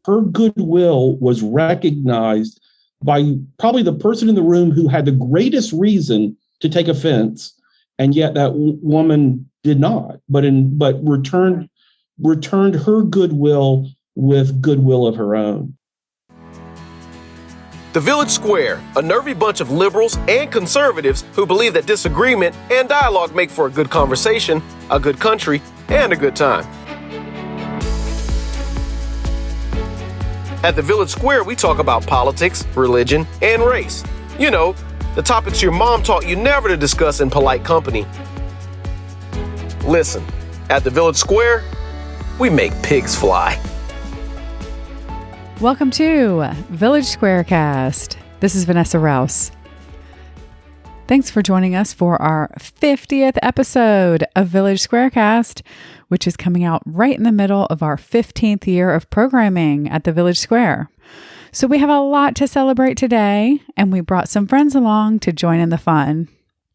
her goodwill was recognized by probably the person in the room who had the greatest reason to take offense, and yet that woman did not, but returned her goodwill with goodwill of her own. The Village Square, a nervy bunch of liberals and conservatives who believe that disagreement and dialogue make for a good conversation, a good country, and a good time. At the Village Square, we talk about politics, religion, and race. You know, the topics your mom taught you never to discuss in polite company. Listen, at the Village Square, we make pigs fly. Welcome to Village SquareCast. This is Vanessa Rouse. Thanks for joining us for our 50th episode of Village SquareCast, which is coming out right in the middle of our 15th year of programming at the Village Square. So we have a lot to celebrate today, and we brought some friends along to join in the fun.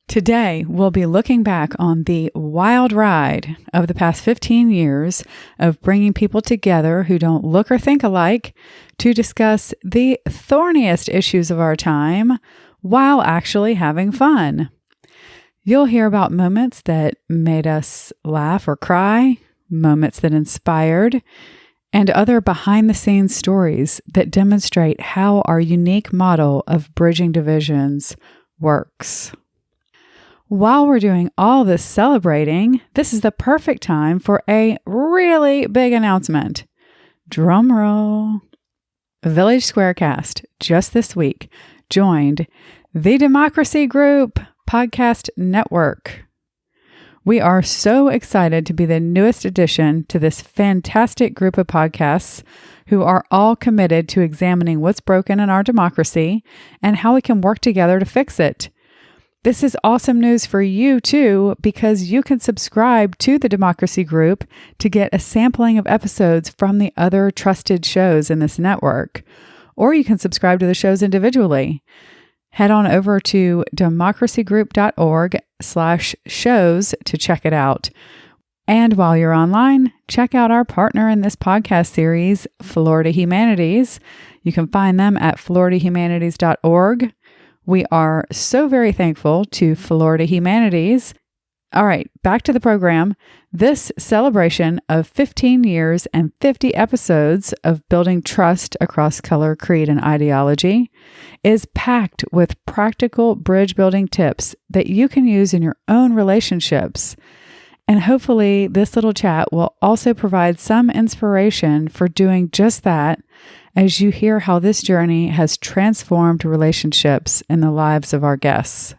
Today, we'll be looking back on the wild ride of the past 15 years of bringing people together who don't look or think alike to discuss the thorniest issues of our time while actually having fun. You'll hear about moments that made us laugh or cry, moments that inspired, and other behind-the-scenes stories that demonstrate how our unique model of bridging divisions works. While we're doing all this celebrating, this is the perfect time for a really big announcement. Drum roll. Village SquareCast, just this week, joined the Democracy Group podcast network. We are so excited to be the newest addition to this fantastic group of podcasts who are all committed to examining what's broken in our democracy and how we can work together to fix it. This is awesome news for you too, because you can subscribe to the Democracy Group to get a sampling of episodes from the other trusted shows in this network, or you can subscribe to the shows individually. Head on over to democracygroup.org/shows to check it out. And while you're online, check out our partner in this podcast series, Florida Humanities. You can find them at floridahumanities.org. We are so very thankful to Florida Humanities. All right, back to the program. This celebration of 15 years and 50 episodes of building trust across color, creed, and ideology is packed with practical bridge building tips that you can use in your own relationships. And hopefully this little chat will also provide some inspiration for doing just that as you hear how this journey has transformed relationships in the lives of our guests.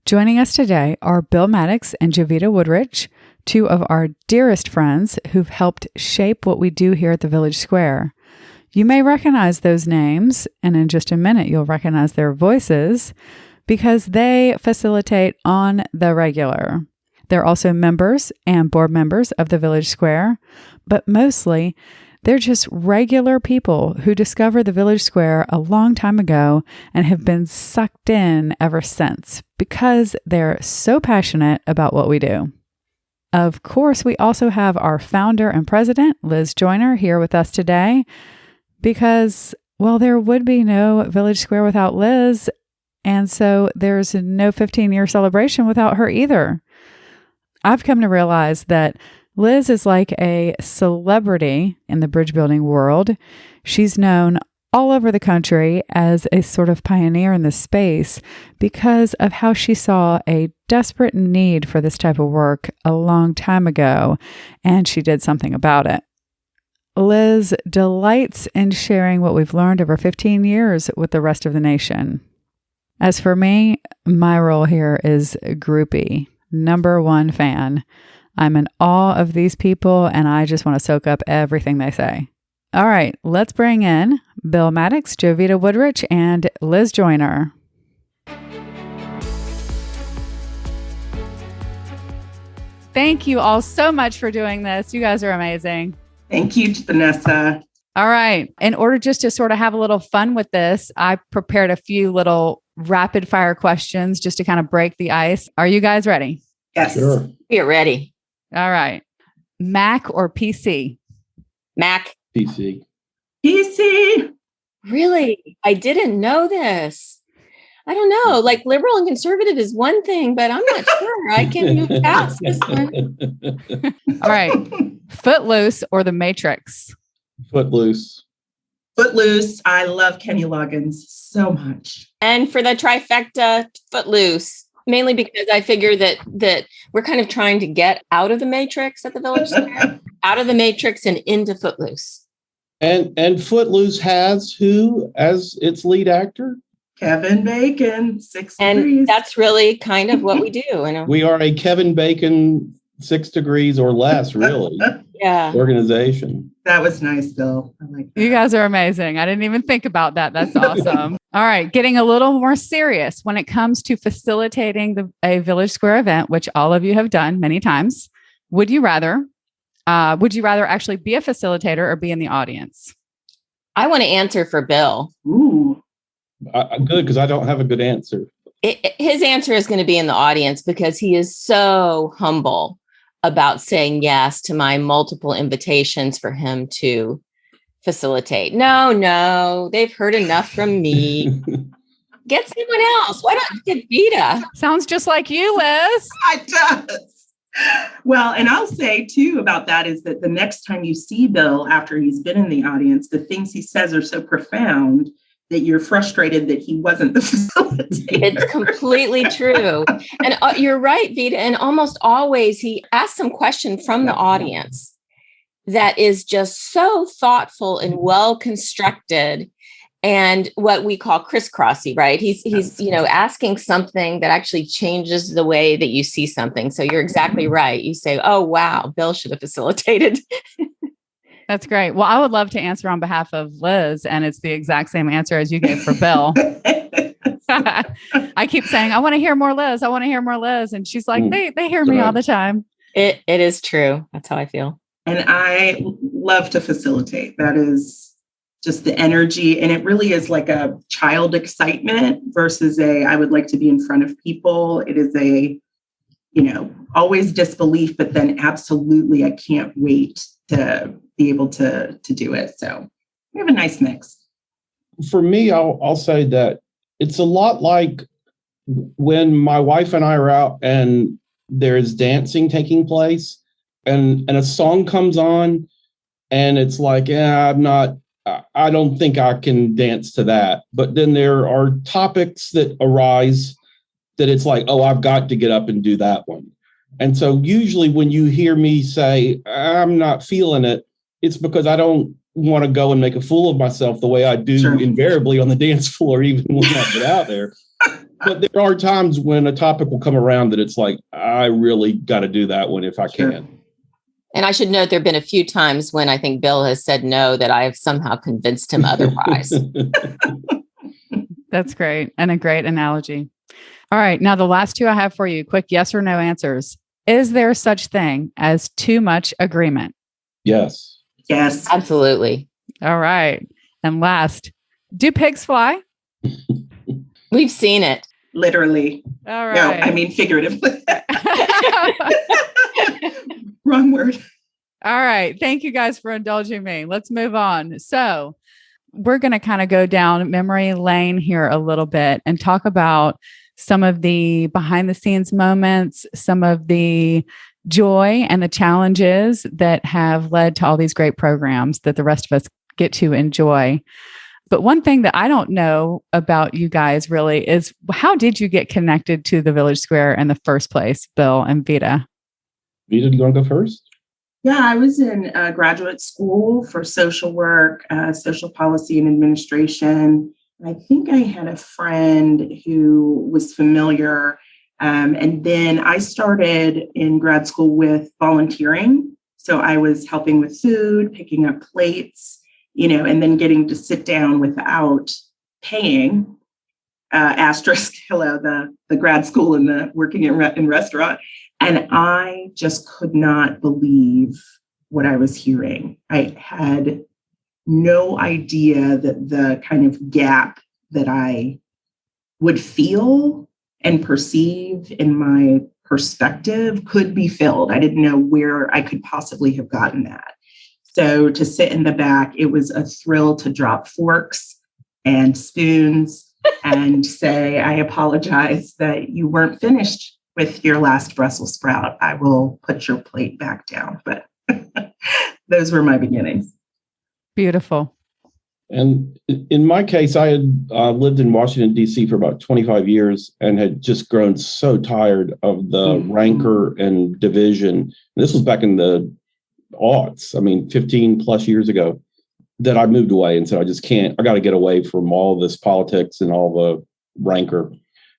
Joining us today are Bill Mattox and Vita Woodrich, two of our dearest friends who've helped shape what we do here at the Village Square. You may recognize those names, and in just a minute you'll recognize their voices because they facilitate on the regular. They're also members and board members of the Village Square, but mostly they're just regular people who discovered the Village Square a long time ago and have been sucked in ever since because they're so passionate about what we do. Of course, we also have our founder and president, Liz Joyner, here with us today because, well, there would be no Village Square without Liz, and so there's no 15-year celebration without her either. I've come to realize that Liz is like a celebrity in the bridge building world. She's known all over the country as a sort of pioneer in this space because of how she saw a desperate need for this type of work a long time ago, and she did something about it. Liz delights in sharing what we've learned over 15 years with the rest of the nation. As for me, my role here is groupie, number one fan. I'm in awe of these people, and I just want to soak up everything they say. All right, let's bring in Bill Mattox, Vita Woodrich, and Liz Joyner. Thank you all so much for doing this. You guys are amazing. Thank you, Vanessa. All right. In order just to sort of have a little fun with this, I prepared a few little rapid fire questions just to kind of break the ice. Are you guys ready? Yes. Sure. We're ready. All right. Mac or PC? Mac. PC. PC. Really? I didn't know this. I don't know. Like liberal and conservative is one thing, but I'm not sure I can move past this one. All right. Footloose or The Matrix? Footloose. Footloose. I love Kenny Loggins so much. And for the trifecta, Footloose, mainly because I figure that we're kind of trying to get out of the Matrix at the Village Square, out of the Matrix and into Footloose. And Footloose has who as its lead actor? Kevin Bacon, 6 And degrees. that's really kind of what we do. We are a Kevin Bacon 6 degrees or less, really, organization. That was nice, Bill. I like that. You guys are amazing. I didn't even think about that. That's awesome. All right. Getting a little more serious when it comes to facilitating a Village Square event, which all of you have done many times. Would you rather actually be a facilitator or be in the audience? I want to answer for Bill. Ooh. Good, because I don't have a good answer. His answer is going to be in the audience because he is so humble about saying yes to my multiple invitations for him to facilitate. No, they've heard enough from me. Get someone else. Why don't you get Vita? Sounds just like you, Liz. It does. Well, and I'll say too about that is that the next time you see Bill after he's been in the audience, the things he says are so profound that you're frustrated that he wasn't the facilitator. It's completely true. And you're right, Vita. And almost always he asks some question from the audience that is just so thoughtful and well constructed and what we call crisscrossy, right? He's asking something that actually changes the way that you see something. So you're exactly right. You say, oh, wow, Bill should have facilitated. That's great. Well, I would love to answer on behalf of Liz, and it's the exact same answer as you gave for Bill. I keep saying, I want to hear more Liz. I want to hear more Liz. And she's like, they hear me all the time. It is true. That's how I feel. And I love to facilitate. That is just the energy. And it really is like a child excitement versus I would like to be in front of people. It is always disbelief, but then absolutely, I can't wait to be able to do it. So we have a nice mix. For me, I'll say that it's a lot like when my wife and I are out and there's dancing taking place and a song comes on and it's like, I don't think I can dance to that. But then there are topics that arise that it's like, oh, I've got to get up and do that one. And so usually when you hear me say, I'm not feeling it, it's because I don't want to go and make a fool of myself the way I do invariably on the dance floor, even when I get out there. But there are times when a topic will come around that it's like, I really got to do that one if I can. And I should note there have been a few times when I think Bill has said no that I have somehow convinced him otherwise. That's great. And a great analogy. All right. Now, the last two I have for you, quick yes or no answers. Is there such thing as too much agreement? Yes. Yes. Absolutely. All right. And last, do pigs fly? We've seen it. Literally. All right. No, I mean figuratively. Wrong word. All right. Thank you guys for indulging me. Let's move on. So we're going to kind of go down memory lane here a little bit and talk about some of the behind the scenes moments, some of the joy and the challenges that have led to all these great programs that the rest of us get to enjoy. But one thing that I don't know about you guys really is how did you get connected to the Village Square in the first place, Bill and Vita? Vita, do you want to go first? Yeah, I was in graduate school for social work, social policy and administration. I think I had a friend who was familiar. And then I started in grad school with volunteering. So I was helping with food, picking up plates, and then getting to sit down without paying, asterisk, the grad school and the working in restaurant. And I just could not believe what I was hearing. I had no idea that the kind of gap that I would feel and perceive in my perspective could be filled. I didn't know where I could possibly have gotten that. So to sit in the back, it was a thrill to drop forks and spoons and say, I apologize that you weren't finished with your last Brussels sprout. I will put your plate back down. But those were my beginnings. Beautiful. And in my case, I had lived in Washington, D.C. for about 25 years and had just grown so tired of the rancor and division. And this was back in the aughts, 15 plus years ago, that I moved away and said, I got to get away from all this politics and all the rancor.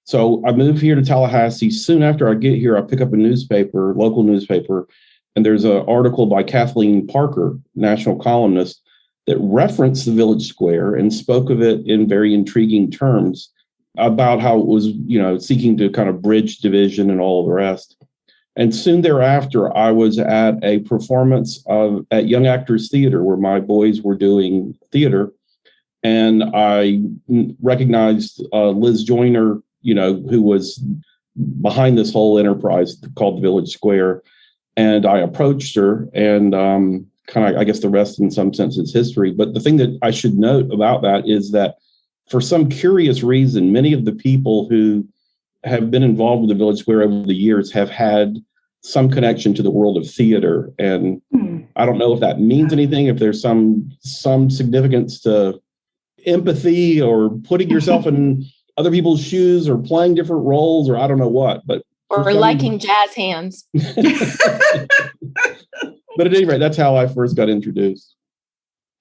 So I moved here to Tallahassee. Soon after I get here, I pick up a newspaper, local newspaper, and there's an article by Kathleen Parker, national columnist, that referenced the Village Square and spoke of it in very intriguing terms about how it was, seeking to kind of bridge division and all of the rest. And soon thereafter, I was at a performance at Young Actors Theater where my boys were doing theater. And I recognized Liz Joyner, who was behind this whole enterprise called the Village Square. And I approached her and I guess the rest in some sense is history. But the thing that I should note about that is that for some curious reason, many of the people who have been involved with the Village Square over the years have had some connection to the world of theater. And I don't know if that means anything, if there's some significance to empathy or putting yourself in other people's shoes or playing different roles or I don't know what. Or liking jazz hands. But at any rate, that's how I first got introduced.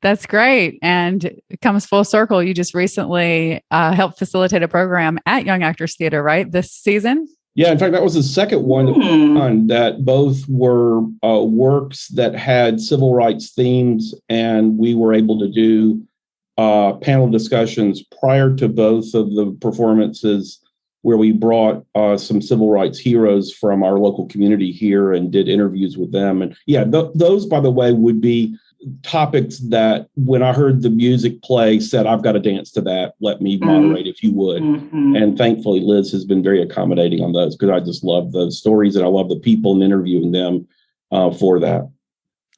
That's great. And it comes full circle. You just recently helped facilitate a program at Young Actors Theater, right? This season? Yeah, in fact, that was the second one that both were works that had civil rights themes. And we were able to do panel discussions prior to both of the performances where we brought some civil rights heroes from our local community here and did interviews with them. And yeah, those, by the way, would be topics that when I heard the music play said, I've got to dance to that. Let me moderate if you would. And thankfully, Liz has been very accommodating on those because I just love those stories and I love the people and interviewing them for that.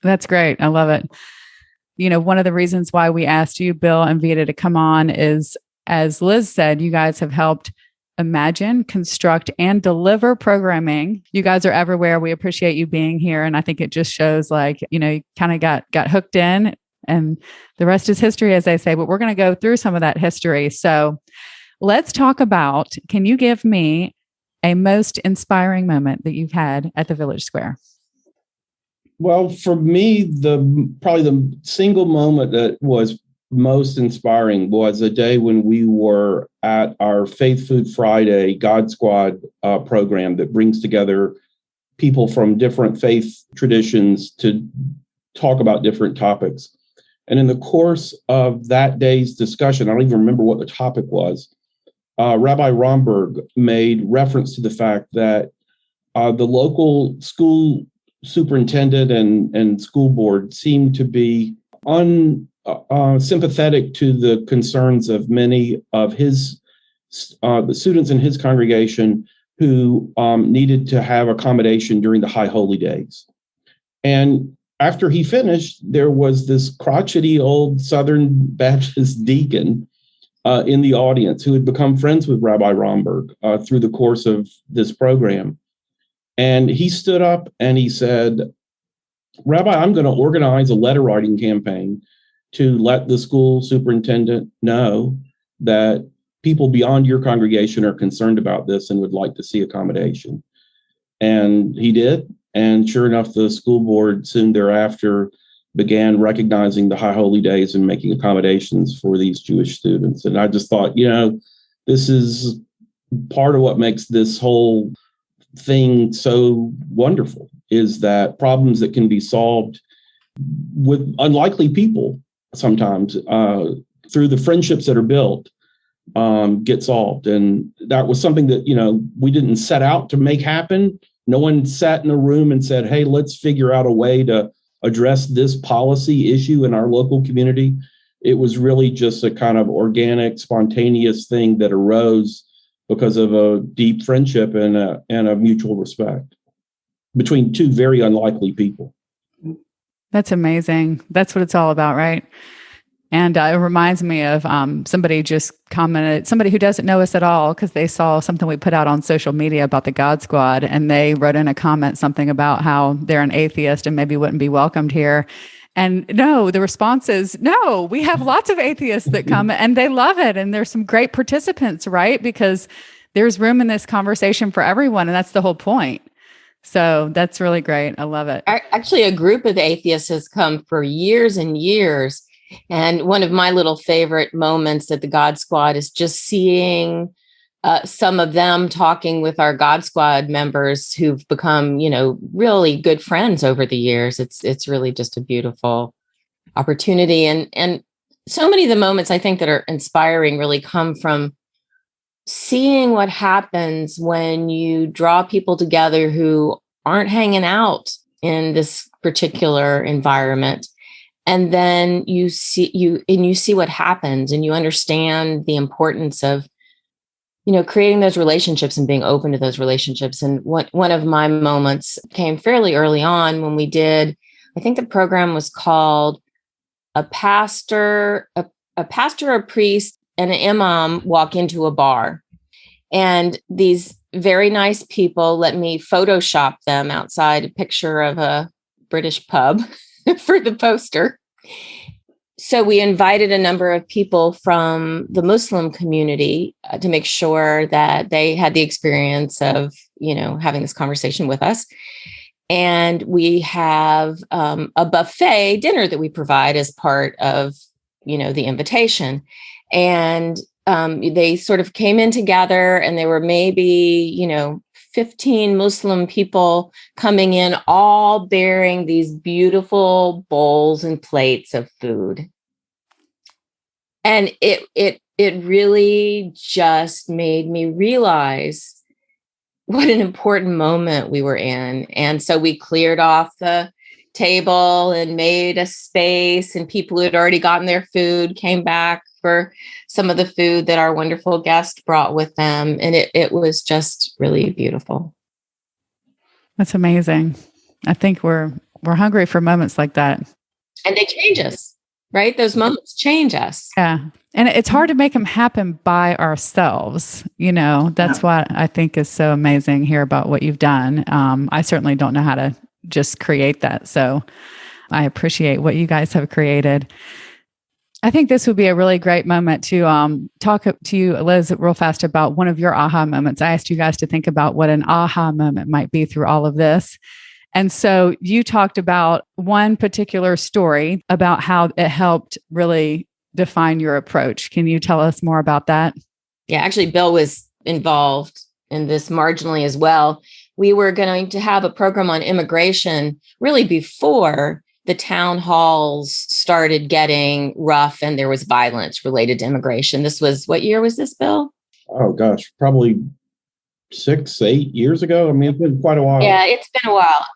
That's great. I love it. One of the reasons why we asked you, Bill and Vita, to come on is, as Liz said, you guys have helped imagine, construct, and deliver programming. You guys are everywhere. We appreciate you being here. And I think it just shows you kind of got hooked in and the rest is history, as they say, but we're going to go through some of that history. So let's talk about, can you give me a most inspiring moment that you've had at the Village Square? Well, for me, probably the single moment that was most inspiring was a day when we were at our Faith Food Friday God Squad program that brings together people from different faith traditions to talk about different topics. And in the course of that day's discussion, I don't even remember what the topic was, Rabbi Romberg made reference to the fact that the local school superintendent and school board seemed to be sympathetic to the concerns of many of the students in his congregation who needed to have accommodation during the High Holy Days. And after he finished, there was this crotchety old Southern Baptist deacon in the audience who had become friends with Rabbi Romberg through the course of this program. And he stood up and he said, Rabbi, I'm going to organize a letter writing campaign to let the school superintendent know that people beyond your congregation are concerned about this and would like to see accommodation. And he did. And sure enough, the school board soon thereafter began recognizing the High Holy Days and making accommodations for these Jewish students. And I just thought, this is part of what makes this whole thing so wonderful, is that problems that can be solved with unlikely people sometimes through the friendships that are built get solved. And that was something that, we didn't set out to make happen. No one sat in a room and said, hey, let's figure out a way to address this policy issue in our local community. It was really just a kind of organic, spontaneous thing that arose because of a deep friendship and a mutual respect between two very unlikely people. That's amazing. That's what it's all about, right? And it reminds me of somebody just commented, somebody who doesn't know us at all, because they saw something we put out on social media about the God Squad, and they wrote in a comment something about how they're an atheist and maybe wouldn't be welcomed here. And no, the response is, no, we have lots of atheists that come and they love it. And there's some great participants, right? Because there's room in this conversation for everyone. And that's the whole point. So that's really great. I love it. Actually, a group of atheists has come for years and years. And one of my little favorite moments at the God Squad is just seeing some of them talking with our God Squad members who've become, really good friends over the years. It's really just a beautiful opportunity. And so many of the moments I think that are inspiring really come from seeing what happens when you draw people together who aren't hanging out in this particular environment. And then you see what happens, and you understand the importance of, creating those relationships and being open to those relationships. And one of my moments came fairly early on when we did, I think the program was called a pastor, a priest, and an imam walk into a bar. And these very nice people let me Photoshop them outside a picture of a British pub for the poster. So we invited a number of people from the Muslim community to make sure that they had the experience of, having this conversation with us. And we have a buffet dinner that we provide as part of, the invitation. And they sort of came in together, and there were maybe, 15 Muslim people coming in, all bearing these beautiful bowls and plates of food. And it really just made me realize what an important moment we were in. And so we cleared off the table and made a space, and people who had already gotten their food came back for some of the food that our wonderful guest brought with them. And it was just really beautiful. That's amazing. I think we're hungry for moments like that. And they change us, right? Those moments change us. Yeah. And it's hard to make them happen by ourselves. That's what I think is so amazing here about what you've done. I certainly don't know how to just create that. So I appreciate what you guys have created. I think this would be a really great moment to talk to you, Liz, real fast about one of your aha moments. I asked you guys to think about what an aha moment might be through all of this. And so you talked about one particular story about how it helped really define your approach. Can you tell us more about that? Yeah, actually, Bill was involved in this marginally as well. We were going to have a program on immigration really before the town halls started getting rough and there was violence related to immigration. This was, what year was this, Bill? Oh, gosh, probably 6-8 years ago. I mean, it's been quite a while. Yeah, it's been a while.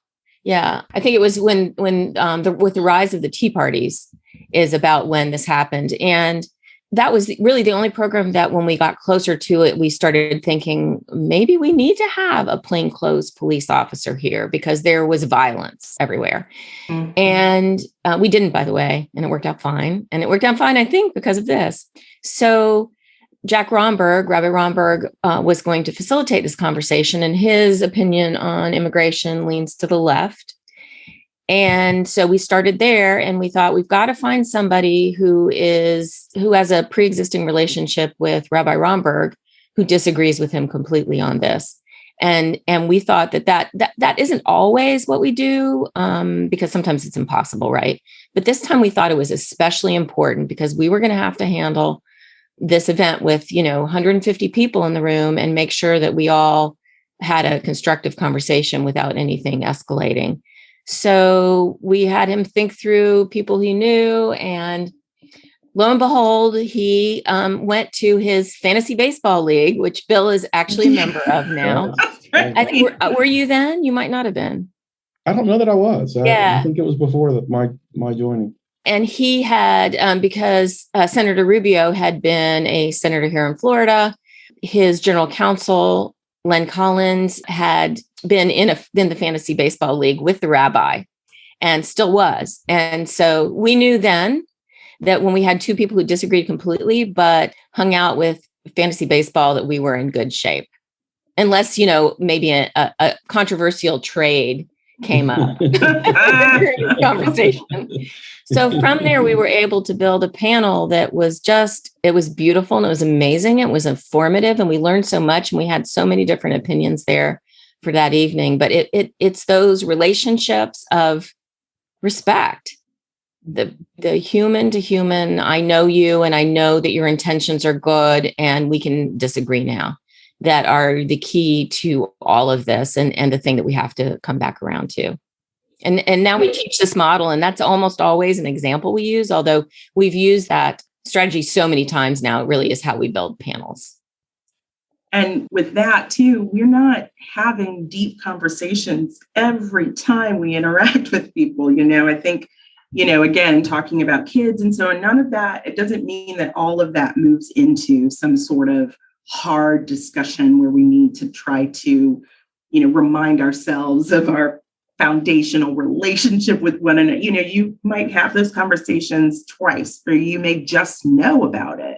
Yeah, I think it was when with the rise of the Tea Parties is about when this happened. And that was really the only program that when we got closer to it, we started thinking maybe we need to have a plainclothes police officer here because there was violence everywhere. Mm-hmm. And we didn't, by the way, and it worked out fine. And it worked out fine, I think, because of this. So Rabbi Romberg was going to facilitate this conversation, and his opinion on immigration leans to the left. And so we started there, and we thought we've got to find somebody who has a pre-existing relationship with Rabbi Romberg, who disagrees with him completely on this. And we thought that isn't always what we do, because sometimes it's impossible, right? But this time we thought it was especially important because we were going to have to handle this event with 150 people in the room and make sure that we all had a constructive conversation without anything escalating. So we had him think through people he knew, and lo and behold, he went to his fantasy baseball league, which Bill is actually a member of now. I think were you then? You might not have been. I don't know that I was. Yeah. I think it was before my joining. And he had, because Senator Rubio had been a senator here in Florida, his general counsel, Len Collins, had been in the fantasy baseball league with the rabbi. and still was. And so we knew then that when we had two people who disagreed completely, but hung out with fantasy baseball, that we were in good shape. Unless, maybe a controversial trade came up during the conversation. So from there, we were able to build a panel that was it was beautiful and it was amazing. It was informative and we learned so much and we had so many different opinions there for that evening. But it's those relationships of respect, the human to human. I know you and I know that your intentions are good and we can disagree now, that are the key to all of this and the thing that we have to come back around to. And now we teach this model, and that's almost always an example we use, although we've used that strategy so many times now. It really is how we build panels. And with that too, we're not having deep conversations every time we interact with people. I think, again, talking about kids and so on, none of that, it doesn't mean that all of that moves into some sort of hard discussion where we need to try to, remind ourselves of our foundational relationship with one another. You might have those conversations twice, or you may just know about it.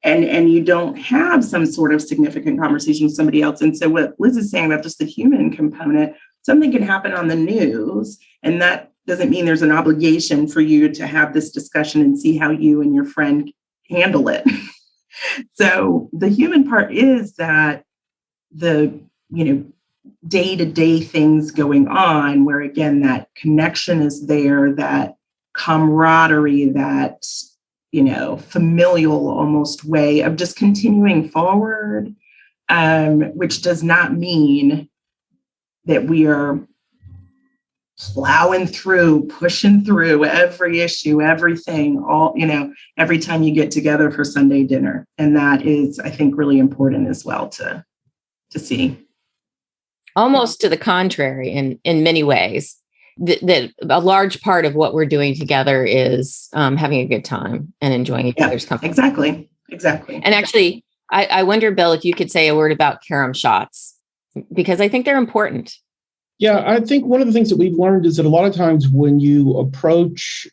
And you don't have some sort of significant conversation with somebody else. And so what Liz is saying about just the human component, something can happen on the news, and that doesn't mean there's an obligation for you to have this discussion and see how you and your friend handle it. So the human part is that the, day-to-day things going on where, again, that connection is there, that camaraderie, that, familial almost way of just continuing forward, which does not mean that we are plowing through, pushing through every issue, everything, every time you get together for Sunday dinner. And that is, I think, really important as well to see. Almost to the contrary, in many ways, that a large part of what we're doing together is having a good time and enjoying each other's company. Exactly. And actually, I wonder, Bill, if you could say a word about carom shots, because I think they're important. Yeah, I think one of the things that we've learned is that a lot of times when you approach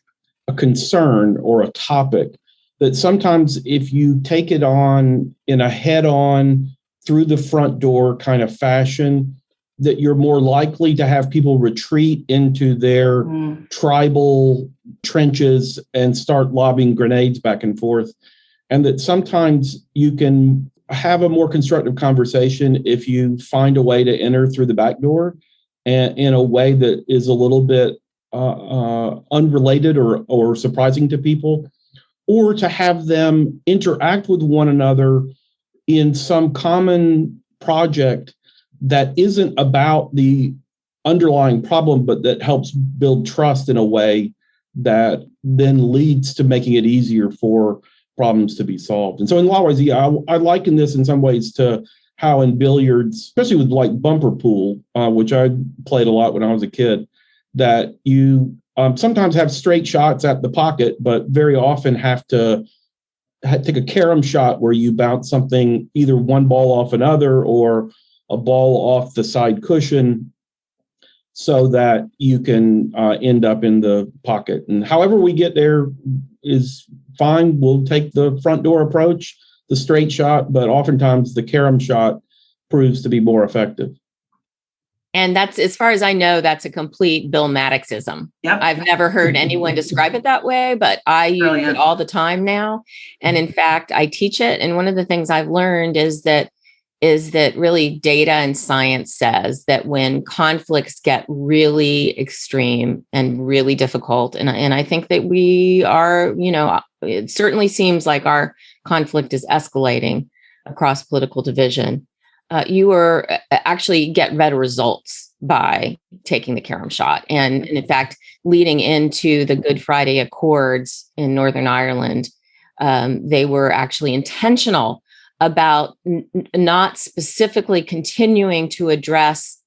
a concern or a topic, that sometimes if you take it on in a head-on, through the front door kind of fashion, that you're more likely to have people retreat into their tribal trenches and start lobbing grenades back and forth. And that sometimes you can have a more constructive conversation if you find a way to enter through the back door and in a way that is a little bit unrelated or surprising to people, or to have them interact with one another in some common project that isn't about the underlying problem, but that helps build trust in a way that then leads to making it easier for problems to be solved. And so in a lot of ways, I liken this in some ways to how in billiards, especially with like bumper pool, which I played a lot when I was a kid, that you sometimes have straight shots at the pocket, but very often have to take a carom shot where you bounce something, either one ball off another or a ball off the side cushion, so that you can end up in the pocket. And however we get there is fine. We'll take the front door approach, the straight shot, but oftentimes the carom shot proves to be more effective. And that's, as far as I know, that's a complete Bill Mattoxism. Yep. I've never heard anyone describe it that way, but I use it all the time now. And in fact, I teach it. And one of the things I've learned is that really data and science says that when conflicts get really extreme and really difficult, and I think that we are, it certainly seems like our conflict is escalating across political division. You actually get better results by taking the carom shot. And in fact, leading into the Good Friday Accords in Northern Ireland, they were actually intentional about not specifically continuing to address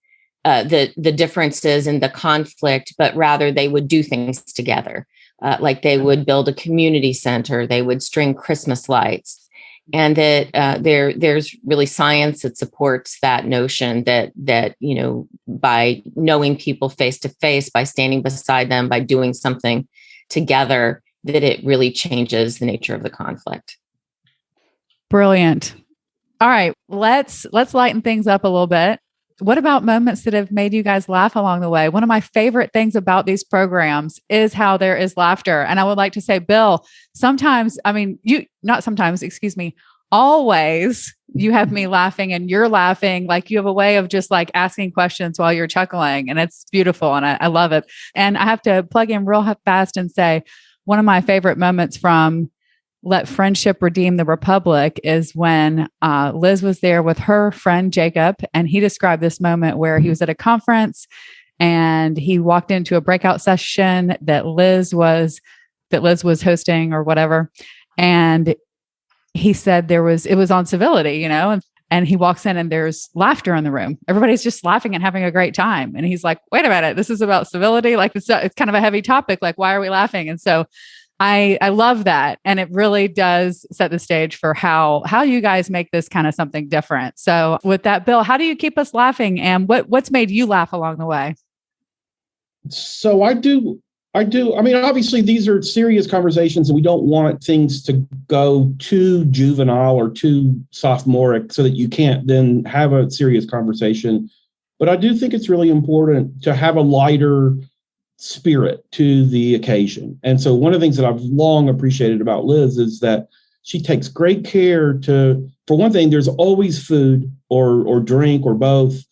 the differences in the conflict, but rather they would do things together. Like they would build a community center, they would string Christmas lights. And that there's really science that supports that notion that by knowing people face to face, by standing beside them, by doing something together, that it really changes the nature of the conflict. Brilliant. All right, let's lighten things up a little bit. What about moments that have made you guys laugh along the way? One of my favorite things about these programs is how there is laughter. And I would like to say, Bill, always you have me laughing and you're laughing. Like you have a way of just like asking questions while you're chuckling, and it's beautiful. And I love it. And I have to plug in real fast and say, one of my favorite moments from Let Friendship Redeem the Republic is when Liz was there with her friend Jacob, and he described this moment where he was at a conference and he walked into a breakout session that Liz was hosting or whatever, and he said it was on civility, and he walks in and there's laughter in the room. Everybody's just laughing and having a great time, and he's like, "Wait a minute, this is about civility? Like it's kind of a heavy topic. Like why are we laughing?" And so I love that. And it really does set the stage for how you guys make this kind of something different. So with that, Bill, how do you keep us laughing, and what's made you laugh along the way? So I do. I mean, obviously these are serious conversations and we don't want things to go too juvenile or too sophomoric so that you can't then have a serious conversation. But I do think it's really important to have a lighter spirit to the occasion. And so one of the things that I've long appreciated about Liz is that she takes great care for one thing, there's always food or drink or both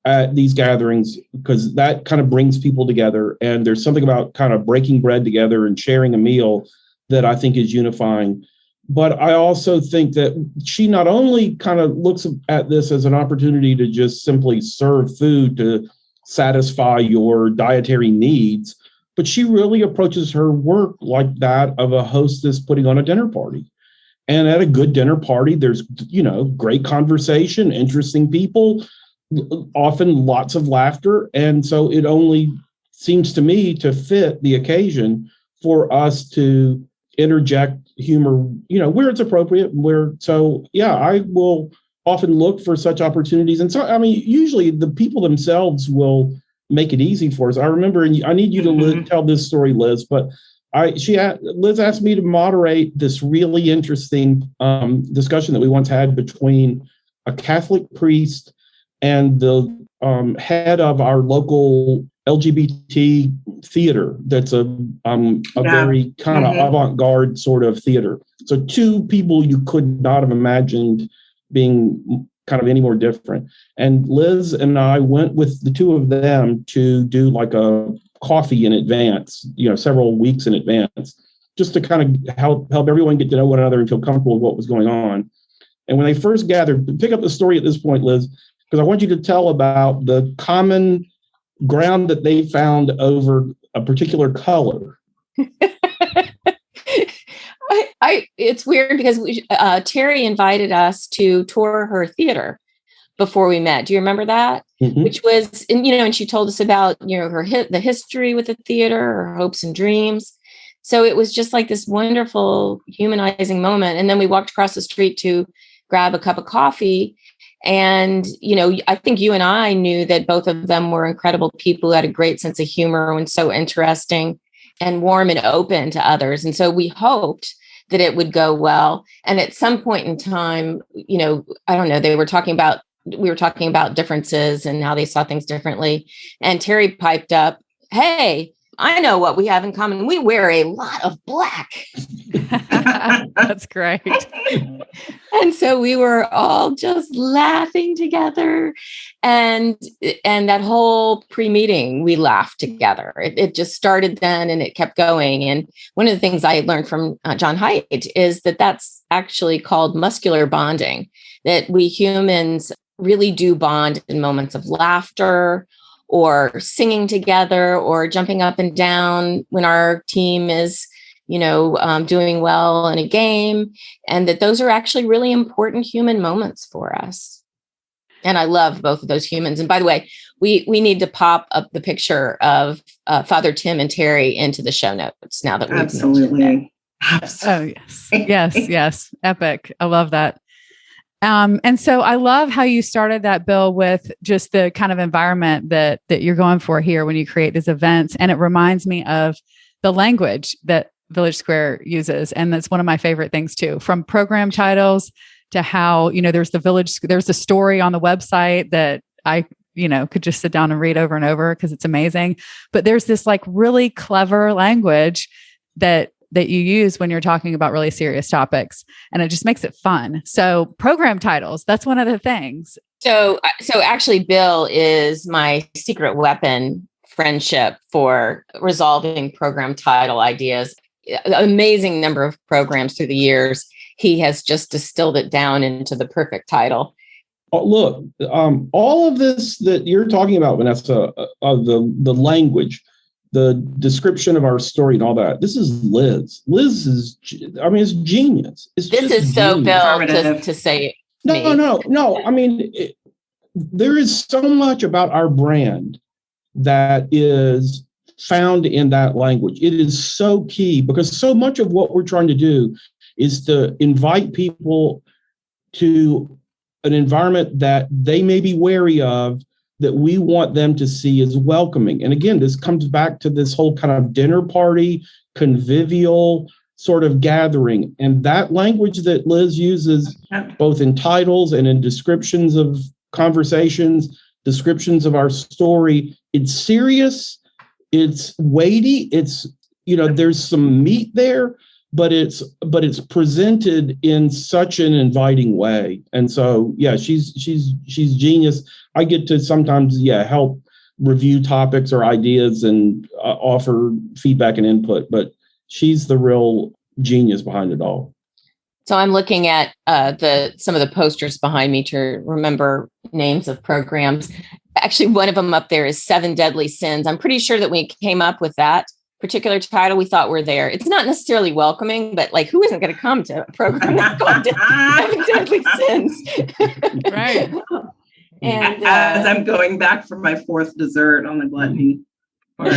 at these gatherings, because that kind of brings people together. And there's something about kind of breaking bread together and sharing a meal that I think is unifying. But I also think that she not only kind of looks at this as an opportunity to just simply serve food to satisfy your dietary needs, but she really approaches her work like that of a hostess putting on a dinner party. And at a good dinner party, there's, great conversation, interesting people, often lots of laughter. And so it only seems to me to fit the occasion for us to interject humor, where it's appropriate, I will often look for such opportunities. And so, I mean, usually the people themselves will make it easy for us. I remember, and I need you to tell this story, Liz, but Liz asked me to moderate this really interesting discussion that we once had between a Catholic priest and the head of our local LGBT theater. That's a very kind of avant-garde sort of theater. So two people you could not have imagined being kind of any more different. And Liz and I went with the two of them to do like a coffee in advance, several weeks in advance, just to kind of help everyone get to know one another and feel comfortable with what was going on. And when they first gathered, pick up the story at this point, Liz, because I want you to tell about the common ground that they found over a particular color. It's weird because Terry invited us to tour her theater before we met. Do you remember that? Mm-hmm. Which was, and she told us about, the history with the theater, her hopes and dreams. So it was just like this wonderful humanizing moment. And then we walked across the street to grab a cup of coffee. And, I think you and I knew that both of them were incredible people who had a great sense of humor and so interesting and warm and open to others. And so we hoped that it would go well. And at some point in time, I don't know, we were talking about differences and how they saw things differently. And Terry piped up, "Hey, I know what we have in common. We wear a lot of black." That's great. And so we were all just laughing together. And that whole pre-meeting, we laughed together. It just started then and it kept going. And one of the things I learned from John Haidt is that that's actually called muscular bonding, that we humans really do bond in moments of laughter or singing together or jumping up and down when our team is, doing well in a game, and that those are actually really important human moments for us. And I love both of those humans. And by the way, we need to pop up the picture of Father Tim and Terry into the show notes now that we've absolutely. Absolutely. Oh, yes. Epic. I love that. And so I love how you started that, Bill, with just the kind of environment that you're going for here when you create these events. And it reminds me of the language that Village Square uses. And that's one of my favorite things too, from program titles to how, there's the story on the website that I, could just sit down and read over and over because it's amazing. But there's this like really clever language that you use when you're talking about really serious topics, and it just makes it fun. So program titles, that's one of the things. So actually Bill is my secret weapon friendship for resolving program title ideas. Amazing number of programs through the years. He has just distilled it down into the perfect title. Oh, look, all of this that you're talking about, Vanessa, the language, the description of our story and all that. This is Liz. Liz is, it's genius. This is so Bill to say. No. There is so much about our brand that is found in that language. It is so key because so much of what we're trying to do is to invite people to an environment that they may be wary of, that we want them to see as welcoming. And again, this comes back to this whole kind of dinner party, convivial sort of gathering. And that language that Liz uses, both in titles and in descriptions of conversations, descriptions of our story, it's serious, it's weighty, it's, there's some meat there, but it's presented in such an inviting way. And so, yeah, she's genius. I get to sometimes, help review topics or ideas and offer feedback and input, but she's the real genius behind it all. So I'm looking at some of the posters behind me to remember names of programs. Actually, one of them up there is 7 Deadly Sins. I'm pretty sure that we came up with that particular title. We thought we're there. It's not necessarily welcoming, but like, who isn't going to come to a program that's called 7 Deadly Sins? Right. And as I'm going back for my 4th dessert on the gluttony part.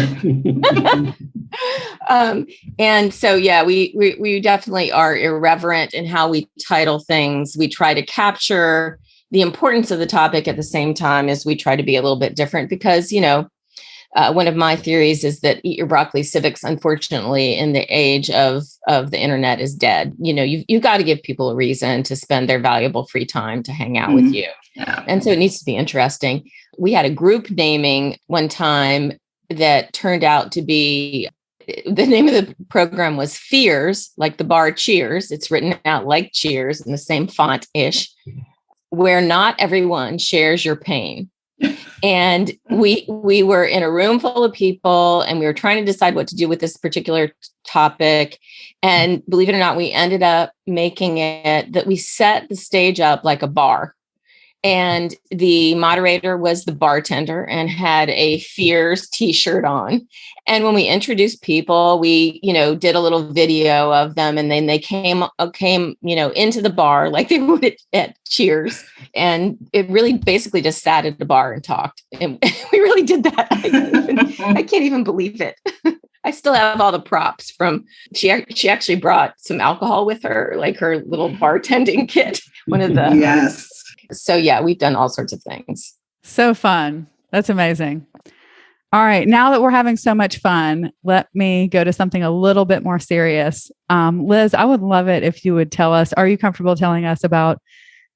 And so, we definitely are irreverent in how we title things. We try to capture the importance of the topic at the same time as we try to be a little bit different because, one of my theories is that Eat Your Broccoli Civics, unfortunately, in the age of the internet is dead. You've got to give people a reason to spend their valuable free time to hang out with you. Yeah. And so it needs to be interesting. We had a group naming one time that turned out to be, the name of the program was Fears, like the bar Cheers. It's written out like Cheers in the same font-ish, where not everyone shares your pain. And we were in a room full of people and we were trying to decide what to do with this particular topic. And believe it or not, we ended up making it that we set the stage up like a bar. And the moderator was the bartender and had a Fears t-shirt on. And when we introduced people, we, did a little video of them, and then they came, into the bar like they would at Cheers. And it really basically just sat at the bar and talked. And we really did that. I can't even believe it. I still have all the props from, she actually brought some alcohol with her, like her little bartending kit. One of the, yes. So we've done all sorts of things. So fun. That's amazing. All right. Now that we're having so much fun, let me go to something a little bit more serious. Liz, I would love it if you would tell us, are you comfortable telling us about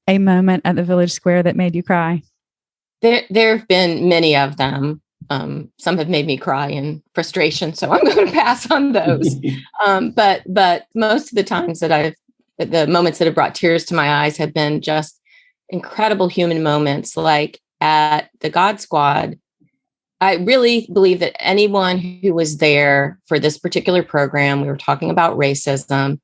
a moment at the Village Square that made you cry? There have been many of them. Some have made me cry in frustration, so I'm going to pass on those. But most of the times the moments that have brought tears to my eyes have been just incredible human moments, like at the God Squad. I really believe that anyone who was there for this particular program, we were talking about racism,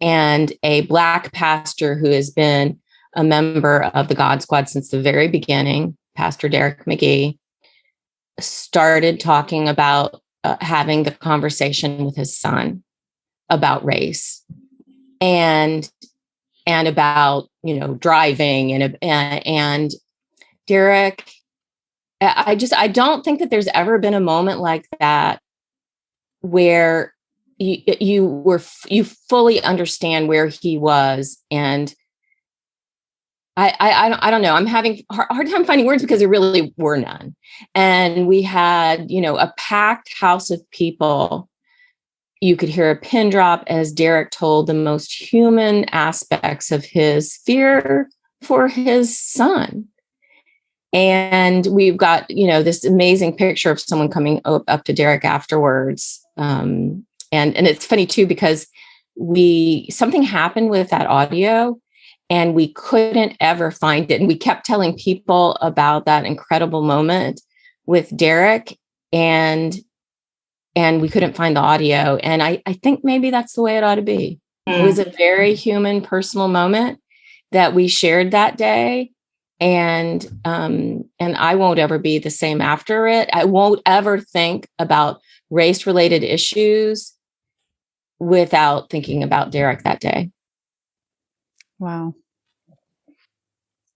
and a Black pastor who has been a member of the God Squad since the very beginning, Pastor Derek McGee, started talking about having the conversation with his son about race and about, driving and Derek, I don't think that there's ever been a moment like that where you fully understand where he was. And I don't know. I'm having a hard time finding words because there really were none. And we had, a packed house of people. You could hear a pin drop as Derek told the most human aspects of his fear for his son. And we've got, this amazing picture of someone coming up to Derek afterwards. And it's funny too, because something happened with that audio and we couldn't ever find it. And we kept telling people about that incredible moment with Derek, and we couldn't find the audio. And I think maybe that's the way it ought to be. It was a very human, personal moment that we shared that day. And I won't ever be the same after it. I won't ever think about race-related issues without thinking about Derek that day. Wow.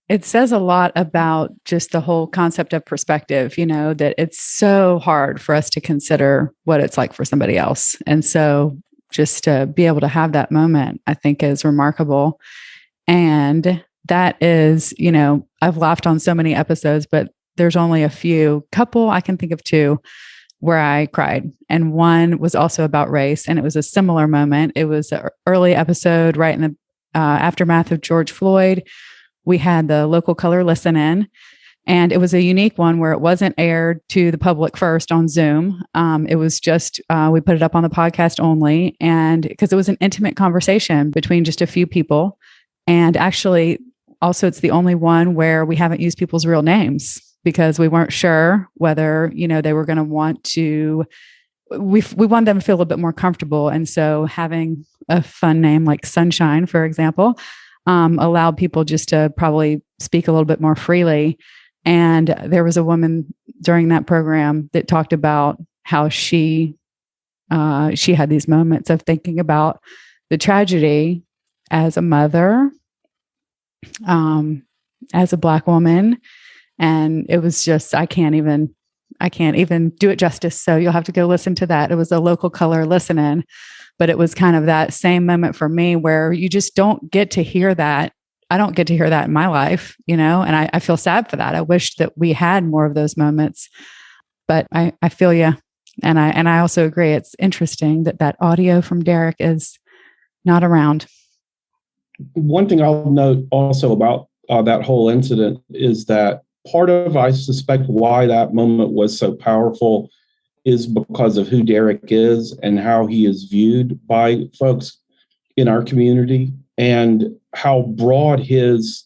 It says a lot about just the whole concept of perspective, that it's so hard for us to consider what it's like for somebody else. And so just to be able to have that moment, I think is remarkable. And that is, I've laughed on so many episodes, but there's only a couple, I can think of two where I cried. And one was also about race. And it was a similar moment. It was an early episode right in the aftermath of George Floyd. We had the local color listen in, and it was a unique one where it wasn't aired to the public first on Zoom. It was just, we put it up on the podcast only, and because it was an intimate conversation between just a few people. And actually, also, it's the only one where we haven't used people's real names because we weren't sure whether, they were going to want to, we wanted them to feel a little bit more comfortable. And so having a fun name like Sunshine, for example, allowed people just to probably speak a little bit more freely. And there was a woman during that program that talked about how she had these moments of thinking about the tragedy as a mother, as a Black woman. And it was just, I can't even do it justice. So you'll have to go listen to that. It was a local color listen-in. But it was kind of that same moment for me where you just don't get to hear that. I don't get to hear that in my life, and I feel sad for that. I wish that we had more of those moments, but I feel you. And I also agree. It's interesting that audio from Derek is not around. One thing I'll note also about that whole incident is that part of, I suspect, why that moment was so powerful is because of who Derek is and how he is viewed by folks in our community and how broad his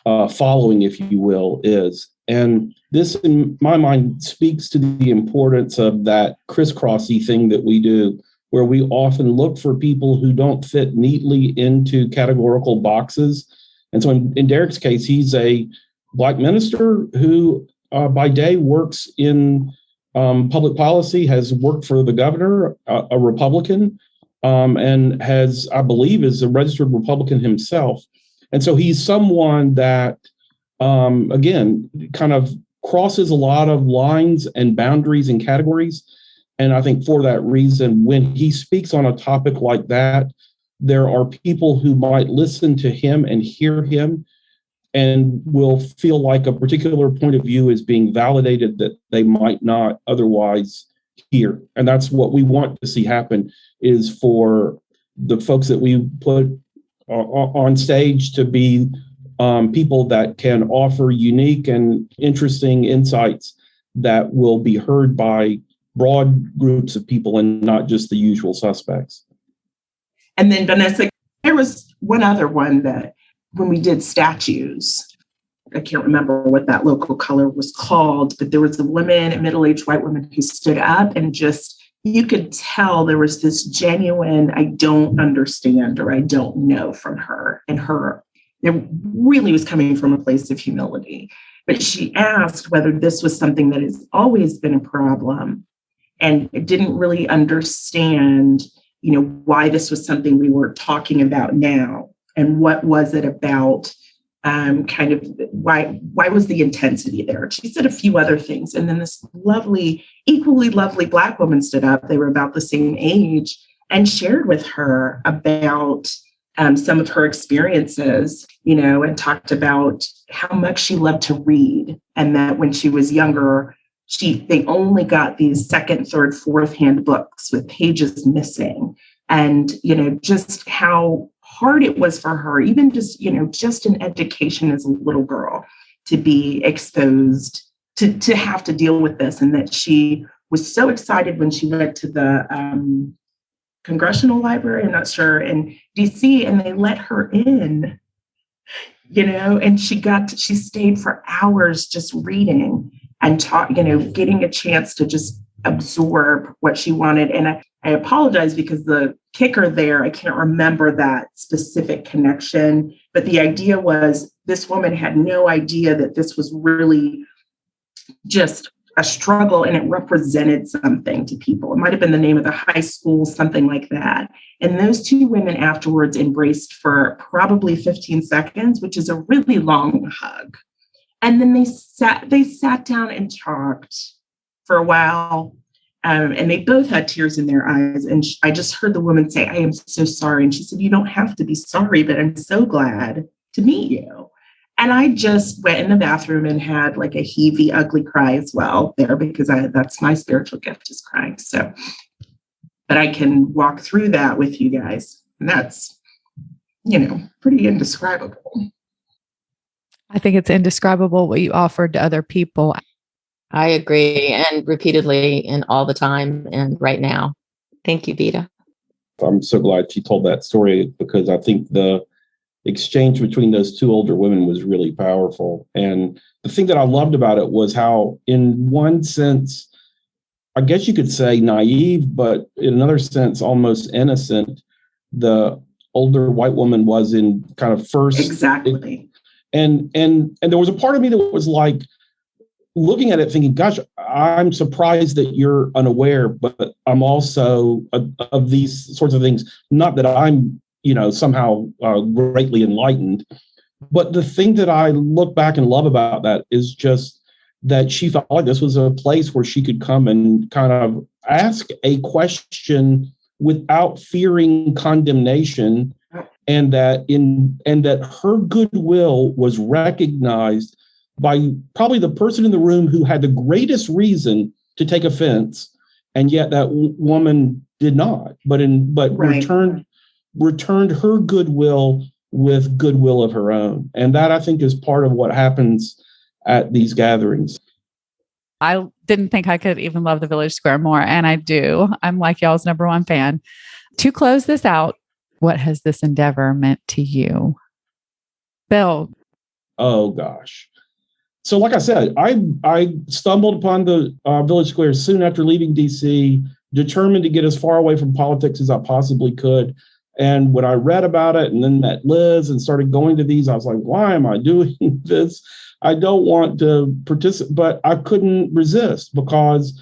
following, if you will, is. And this, in my mind, speaks to the importance of that crisscrossy thing that we do, where we often look for people who don't fit neatly into categorical boxes. And so in Derek's case, he's a Black minister who by day works in public policy, has worked for the governor, a Republican, and has, I believe, is a registered Republican himself. And so he's someone that, again, kind of crosses a lot of lines and boundaries and categories. And I think for that reason, when he speaks on a topic like that, there are people who might listen to him and hear him and will feel like a particular point of view is being validated that they might not otherwise hear. And that's what we want to see happen, is for the folks that we put on stage to be people that can offer unique and interesting insights that will be heard by broad groups of people and not just the usual suspects. And then, Vanessa, there was one other one that when we did statues, I can't remember what that local color was called, but there was a woman, a middle-aged white woman, who stood up and just, you could tell there was this genuine, I don't understand or I don't know from her. And it really was coming from a place of humility. But she asked whether this was something that has always been a problem and didn't really understand, why this was something we were talking about now. And what was it about, kind of why was the intensity there? She said a few other things. And then this equally lovely Black woman stood up. They were about the same age. and shared with her about some of her experiences, and talked about how much she loved to read, and that when she was younger, they only got these second, third, fourth hand books with pages missing. And, just how hard it was for her, even just in education as a little girl, to be exposed to have to deal with this. And that she was so excited when she went to the Congressional Library, I'm not sure, in DC, and they let her in, and she stayed for hours just reading and getting a chance to just absorb what she wanted. And I apologize because the kicker there, I can't remember that specific connection, but the idea was this woman had no idea that this was really just a struggle, and it represented something to people. It might have been the name of the high school, something like that. And those two women afterwards embraced for probably 15 seconds, which is a really long hug. And then they sat down and talked for a while. And they both had tears in their eyes. And I just heard the woman say, "I am so sorry." And she said, "You don't have to be sorry, but I'm so glad to meet you." And I just went in the bathroom and had like a heavey, ugly cry as well there, because that's my spiritual gift, is crying. So, but I can walk through that with you guys. And that's, pretty indescribable. I think it's indescribable what you offered to other people. I agree, and repeatedly and all the time and right now. Thank you, Vita. I'm so glad she told that story, because I think the exchange between those two older women was really powerful. And the thing that I loved about it was how, in one sense, I guess you could say naive, but in another sense, almost innocent, the older white woman was in kind of first. Exactly. And there was a part of me that was like, looking at it thinking, gosh, I'm surprised that you're unaware, but I'm also of these sorts of things. Not that I'm, somehow greatly enlightened, but the thing that I look back and love about that is just that she felt like this was a place where she could come and kind of ask a question without fearing condemnation, and that her goodwill was recognized by probably the person in the room who had the greatest reason to take offense, and yet that woman did not, but right. returned her goodwill with goodwill of her own. And that, I think, is part of what happens at these gatherings. I didn't think I could even love the Village Square more, and I do. I'm like y'all's number one fan. To close this out, what has this endeavor meant to you? Bill? Oh, gosh. So like I said, I stumbled upon the Village Square soon after leaving DC, determined to get as far away from politics as I possibly could. And when I read about it and then met Liz and started going to these, I was like, why am I doing this? I don't want to participate, but I couldn't resist, because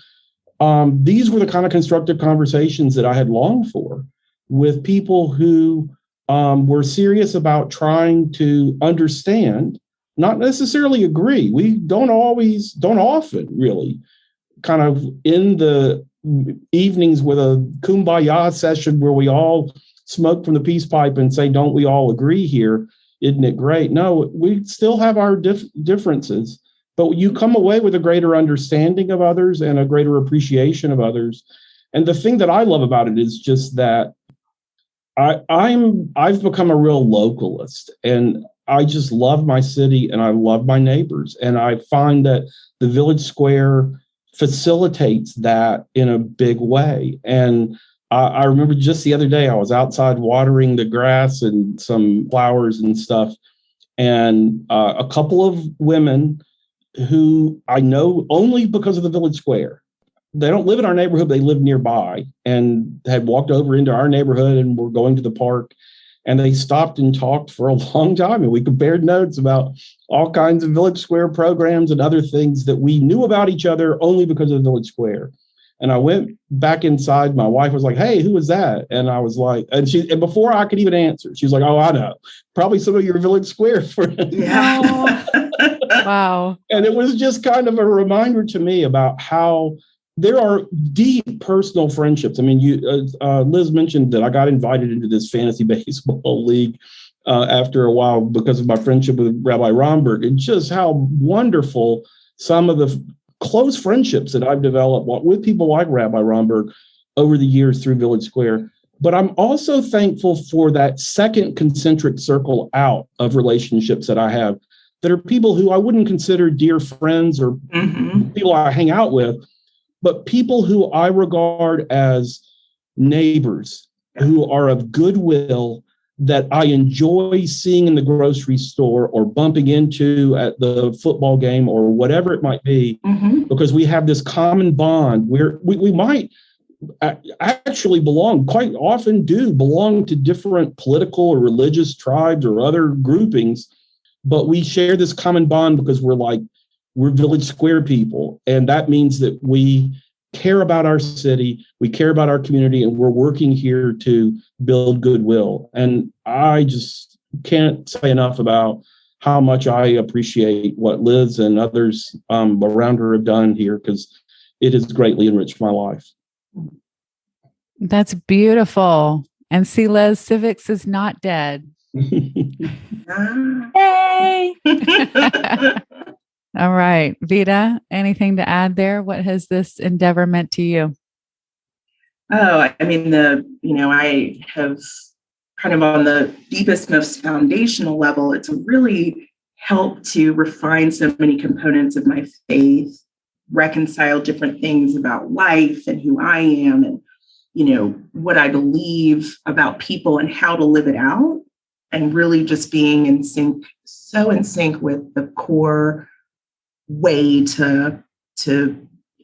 these were the kind of constructive conversations that I had longed for, with people who were serious about trying to understand, not necessarily agree. We don't often really kind of end the evenings with a kumbaya session where we all smoke from the peace pipe and say, don't we all agree here? Isn't it great? No, we still have our differences, but you come away with a greater understanding of others and a greater appreciation of others. And the thing that I love about it is just that I've become a real localist, and I just love my city and I love my neighbors. And I find that the Village Square facilitates that in a big way. And I remember just the other day, I was outside watering the grass and some flowers and stuff. And a couple of women who I know only because of the Village Square, they don't live in our neighborhood, they live nearby, and had walked over into our neighborhood and were going to the park. And they stopped and talked for a long time. And we compared notes about all kinds of Village Square programs and other things that we knew about each other only because of the Village Square. And I went back inside. My wife was like, hey, who was that? And I was like, and before I could even answer, she was like, oh, I know. Probably some of your Village Square friends. Yeah. Wow. And it was just kind of a reminder to me about how there are deep personal friendships. I mean, Liz mentioned that I got invited into this fantasy baseball league after a while because of my friendship with Rabbi Romberg, and just how wonderful some of the close friendships that I've developed with people like Rabbi Romberg over the years through Village Square. But I'm also thankful for that second concentric circle out of relationships that I have that are people who I wouldn't consider dear friends or people I hang out with, but people who I regard as neighbors who are of goodwill that I enjoy seeing in the grocery store or bumping into at the football game or whatever it might be, because we have this common bond where we might actually quite often belong to different political or religious tribes or other groupings, but we share this common bond because we're Village Square people. And that means that we care about our city, we care about our community, and we're working here to build goodwill. And I just can't say enough about how much I appreciate what Liz and others around her have done here, because it has greatly enriched my life. That's beautiful. And see, Liz, civics is not dead. Yay! All right. Vita, anything to add there? What has this endeavor meant to you? Oh, I mean, I have kind of on the deepest, most foundational level, it's really helped to refine so many components of my faith, reconcile different things about life and who I am and, what I believe about people and how to live it out, and really just being in sync with the core way to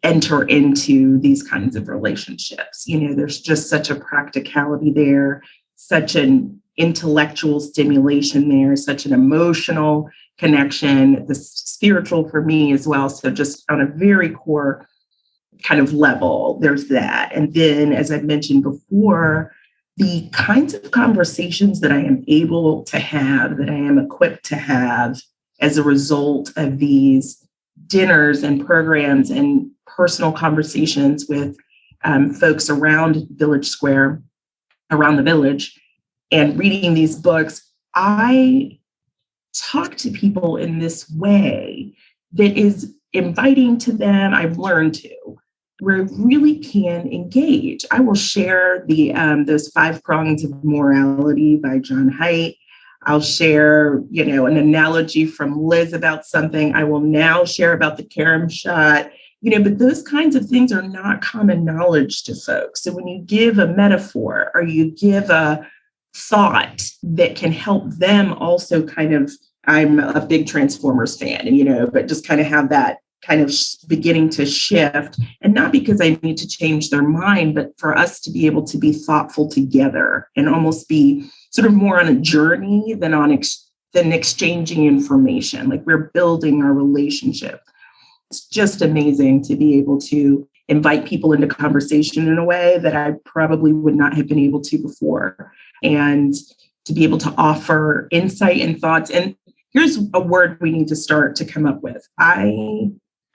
enter into these kinds of relationships. There's just such a practicality there, such an intellectual stimulation there, such an emotional connection, the spiritual for me as well. So just on a very core kind of level, there's that. And then, as I mentioned before, the kinds of conversations that I am able to have, that I am equipped to have as a result of these dinners and programs and personal conversations with folks around Village Square, around the village, and reading these books, I talk to people in this way that is inviting to them. I've learned to, where I really can engage. I will share those 5 prongs of morality by John Haidt. I'll share, an analogy from Liz about something. I will now share about the carom shot, but those kinds of things are not common knowledge to folks. So when you give a metaphor or you give a thought that can help them also kind of, I'm a big Transformers fan, but just kind of have that kind of beginning to shift, and not because I need to change their mind, but for us to be able to be thoughtful together and almost be sort of more on a journey than exchanging information. Like we're building our relationship. It's just amazing to be able to invite people into conversation in a way that I probably would not have been able to before, and to be able to offer insight and thoughts. And here's a word we need to start to come up with.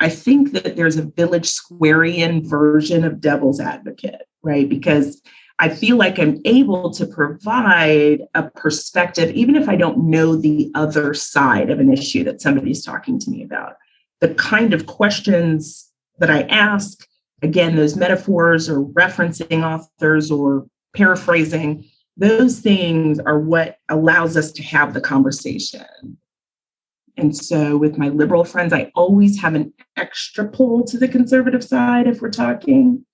I think that there's a Village Squarean version of devil's advocate, right? Because I feel like I'm able to provide a perspective, even if I don't know the other side of an issue that somebody's talking to me about. The kind of questions that I ask, again, those metaphors or referencing authors or paraphrasing, those things are what allows us to have the conversation. And so with my liberal friends, I always have an extra pull to the conservative side if we're talking.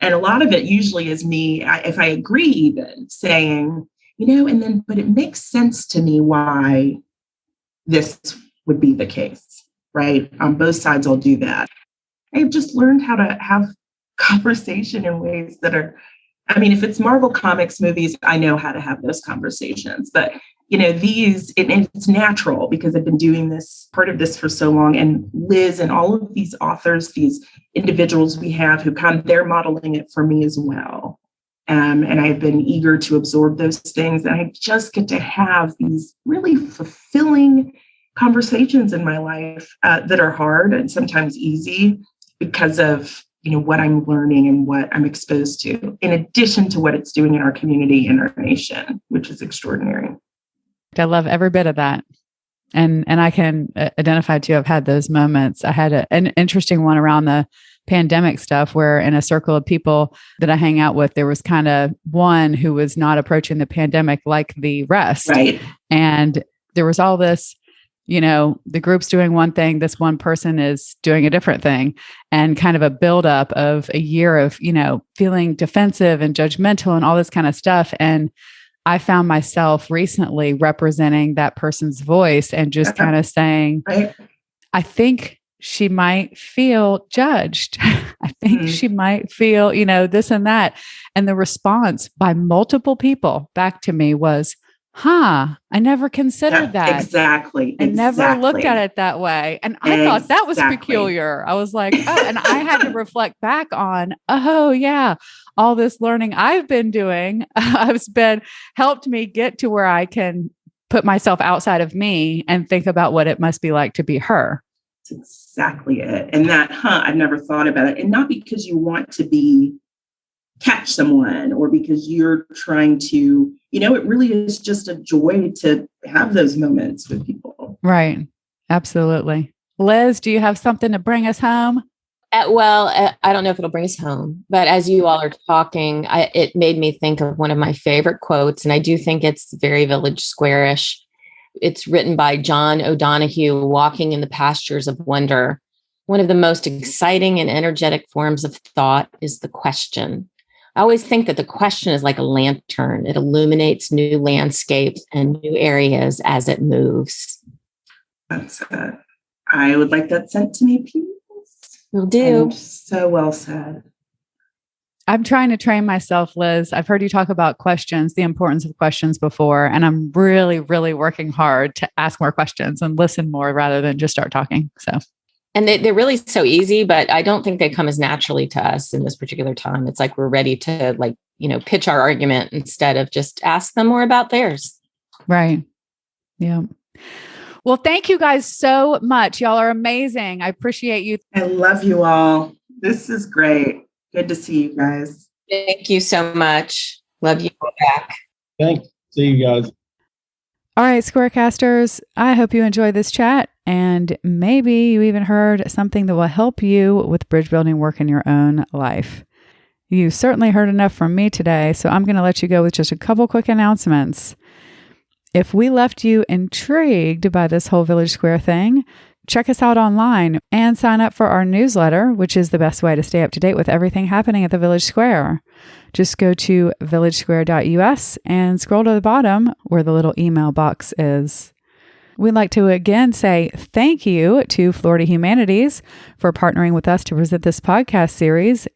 And a lot of it usually is me, if I agree even, saying, but it makes sense to me why this would be the case, right? On both sides, I'll do that. I've just learned how to have conversation in ways that are, if it's Marvel Comics movies, I know how to have those conversations, but it's natural because I've been doing part of this for so long. And Liz and all of these authors, these individuals we have who they're modeling it for me as well. And I've been eager to absorb those things. And I just get to have these really fulfilling conversations in my life that are hard and sometimes easy because of what I'm learning and what I'm exposed to, in addition to what it's doing in our community and our nation, which is extraordinary. I love every bit of that. And I can identify too. I've had those moments. I had an interesting one around the pandemic stuff where in a circle of people that I hang out with, there was kind of one who was not approaching the pandemic like the rest. Right. And there was all this, the group's doing one thing, this one person is doing a different thing, and kind of a buildup of a year of, feeling defensive and judgmental and all this kind of stuff. And I found myself recently representing that person's voice and just kind of saying, right. I think she might feel judged. I think she might feel, this and that. And the response by multiple people back to me was, I never considered that. Exactly. I never looked at it that way. And I thought that was peculiar. I was like, and I had to reflect back on, all this learning I've been doing has been helped me get to where I can put myself outside of me and think about what it must be like to be her. That's exactly it. And that, I've never thought about it. And not because you want to catch someone or because you're trying to, it really is just a joy to have those moments with people. Right. Absolutely. Liz, do you have something to bring us home? I don't know if it'll bring us home, but as you all are talking, it made me think of one of my favorite quotes. And I do think it's very Village Square-ish. It's written by John O'Donohue, Walking in the Pastures of Wonder. One of the most exciting and energetic forms of thought is the question. I always think that the question is like a lantern. It illuminates new landscapes and new areas as it moves. That's it. I would like that sent to me, please. Will do. And so well said. I'm trying to train myself, Liz. I've heard you talk about questions, the importance of questions before, and I'm really, really working hard to ask more questions and listen more rather than just start talking. And they're really so easy, but I don't think they come as naturally to us in this particular time. It's like we're ready to pitch our argument instead of just ask them more about theirs. Right. Yeah. Well, thank you guys so much. Y'all are amazing. I appreciate you. I love you all. This is great. Good to see you guys. Thank you so much. Love you back. Thanks. See you guys. All right, SquareCasters, I hope you enjoyed this chat, and maybe you even heard something that will help you with bridge building work in your own life. You certainly heard enough from me today, so I'm going to let you go with just a couple quick announcements. If we left you intrigued by this whole Village Square thing, check us out online and sign up for our newsletter, which is the best way to stay up to date with everything happening at the Village Square. Just go to villagesquare.us and scroll to the bottom where the little email box is. We'd like to again say thank you to Florida Humanities for partnering with us to present this podcast series.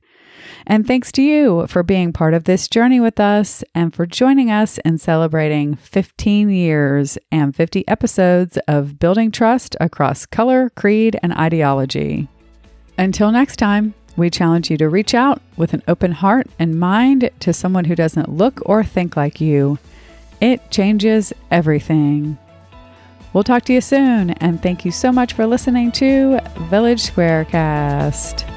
And thanks to you for being part of this journey with us and for joining us in celebrating 15 years and 50 episodes of building trust across color, creed, and ideology. Until next time, we challenge you to reach out with an open heart and mind to someone who doesn't look or think like you. It changes everything. We'll talk to you soon, and thank you so much for listening to Village SquareCast.